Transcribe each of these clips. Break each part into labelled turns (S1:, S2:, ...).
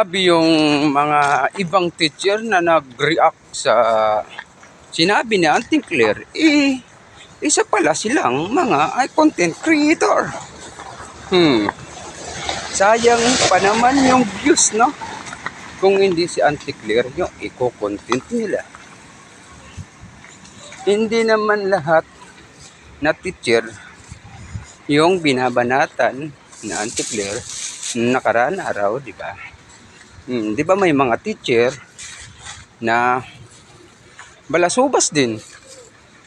S1: Sabi yung mga ibang teacher na nag-react sa sinabi ni Auntie Claire, isa pala silang mga content creator. Sayang pa naman yung views, no? Kung hindi si Auntie Claire yung i-content nila. Hindi naman lahat na teacher yung binabanatan na Auntie Claire nakaraan araw, di ba? Di ba may mga teacher na balasubas din?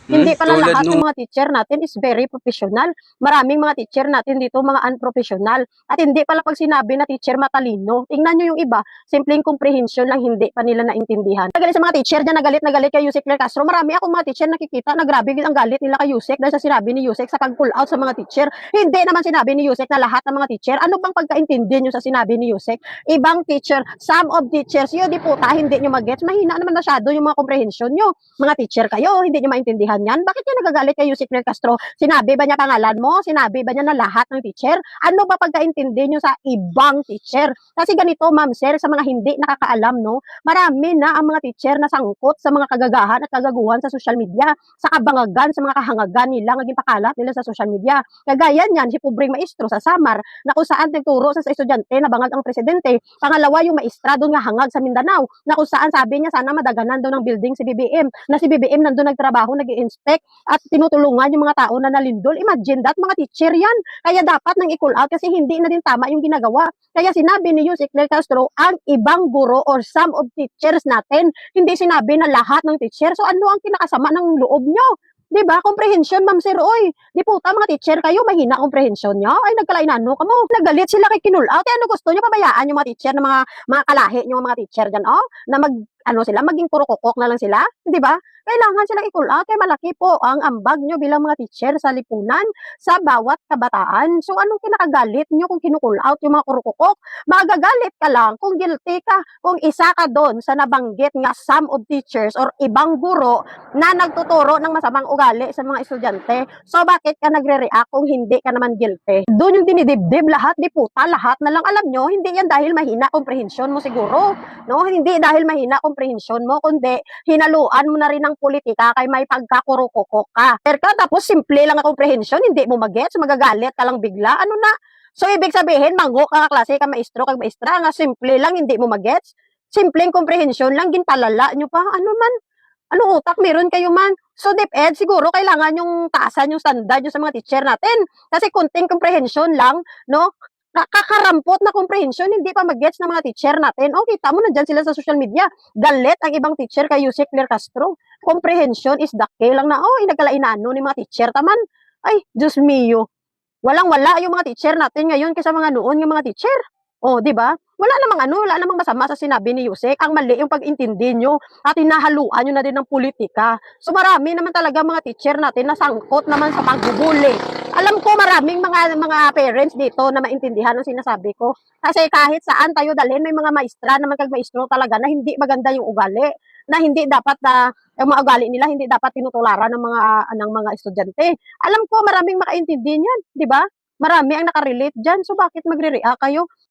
S2: Hindi pala
S1: Tulad
S2: lahat ng
S1: nung
S2: mga teacher natin is very professional. Maraming mga teacher natin dito mga unprofessional. At hindi pala pag sinabi na teacher matalino. Tingnan nyo yung iba, simpleng comprehension lang hindi pa nila naintindihan. Nagalit sa mga teacher dyan, nagalit kay Yusek Claire Castro. Marami akong mga teacher nakikita na grabe ang galit nila kay Yusek dahil sa sinabi ni Yusek sa pag-pull out sa mga teacher. Hindi naman sinabi ni Yusek na lahat ng mga teacher. Ano bang pagkaintindi nyo sa sinabi ni Yusek? Ibang teacher, some of teachers, yun di puta, hindi nyo mag-gets. Mahina naman masyado yung mga comprehension nyo. Mga teacher kayo, hindi nyo maintindihan yan? Bakit niya nagagalit kay Yusek Claire Castro? Sinabi ba niya pangalan mo? Sinabi ba niya na lahat ng teacher? Ano ba pagkaintindi niyo sa ibang teacher? Kasi ganito, ma'am sir, sa mga hindi nakakaalam, no? Marami na ang mga teacher na sangkot sa mga kagagahan at kagaguhan sa social media, sa kabangagan, sa mga kahangagan nila, naging pakalat nila sa social media. Kagaya niyan, si pobreng maestro sa Samar, na kung saan nagturo sa estudyante na bangag ang presidente. Pangalawa, yung maestra doon nga hangag sa Mindanao, na kung saan sabi niya sana madaganan daw ng building si BBM, na si BBM nandun nagtrabaho, nag-i-inspect at tinutulungan yung mga tao na nalindol. Imagine that, mga teacher yan. Kaya dapat nang i-call out kasi hindi na din tama yung ginagawa. Kaya sinabi ni Yusek Claire Castro, ang ibang guro or some of teachers natin, hindi sinabi na lahat ng teacher. So ano ang kinakasama ng loob nyo? Diba? Comprehension, ma'am sir, oy. Di puta, mga teacher kayo, mahina comprehension nyo. Ay, nagkalainano ka mo. Nagalit sila kay kinull out. Ano gusto nyo, pabayaan yung mga teacher na mga kalahi yung mga teacher dyan, oh? Na sila, maging puro kokok na lang sila. Di ba? Kailangan silang i-call out. Kaya malaki po ang ambag nyo bilang mga teacher sa lipunan sa bawat kabataan. So, anong kinakagalit nyo kung kinukul out yung mga kurukukok? Magagalit ka lang kung guilty ka, kung isa ka doon sa nabanggit nga some of teachers or ibang guro na nagtuturo ng masamang ugali sa mga estudyante. So, bakit ka nagre-react kung hindi ka naman guilty? Doon yung dinidibdib lahat, di puta, lahat na lang alam nyo, hindi yan dahil mahina comprehension mo siguro. No? Hindi dahil mahina comprehension mo, kundi hinaluan mo na rin ng politika kay may pagkakurukukok ka. Tapos simple lang ang comprehension, hindi mo magets, magagalit ka lang bigla. Ano na? So, ibig sabihin, manggo ka klase ka maestro, kag maestra, nga simple lang, hindi mo magets. Simpleng comprehension lang, gintalala nyo pa. Ano man? Anong utak meron kayo man? So, DepEd, siguro kailangan yung taasan yung standard yung sa mga teacher natin. Kasi kunting comprehension lang, no? Kakarampot na comprehension, hindi pa mag-gets ng mga teacher natin. O, kita mo, nandyan sila sa social media. Galit ang ibang teacher kay Yusek Claire Castro. Comprehension is dake lang na, nagkalainano ni mga teacher taman. Ay, Diyos mio. Walang-wala yung mga teacher natin ngayon kaysa mga noon yung mga teacher. O, di ba? Wala namang masama sa sinabi ni Yusek. Ang mali yung pag-intindi nyo at hinahaluan nyo na din ng politika. So marami naman talaga mga teacher natin na sangkot naman sa pagbubuli. Alam ko maraming mga parents dito na maintindihan ang sinasabi ko. Kasi kahit saan tayo dalhin, may mga maestra naman kag maestro talaga na hindi maganda yung ugali. Na hindi dapat yung mga ugali nila hindi dapat tinutularan ng mga estudyante. Alam ko maraming makaintindi niyan, di ba? Marami ang nakarelate diyan. So bakit magre-react kayo?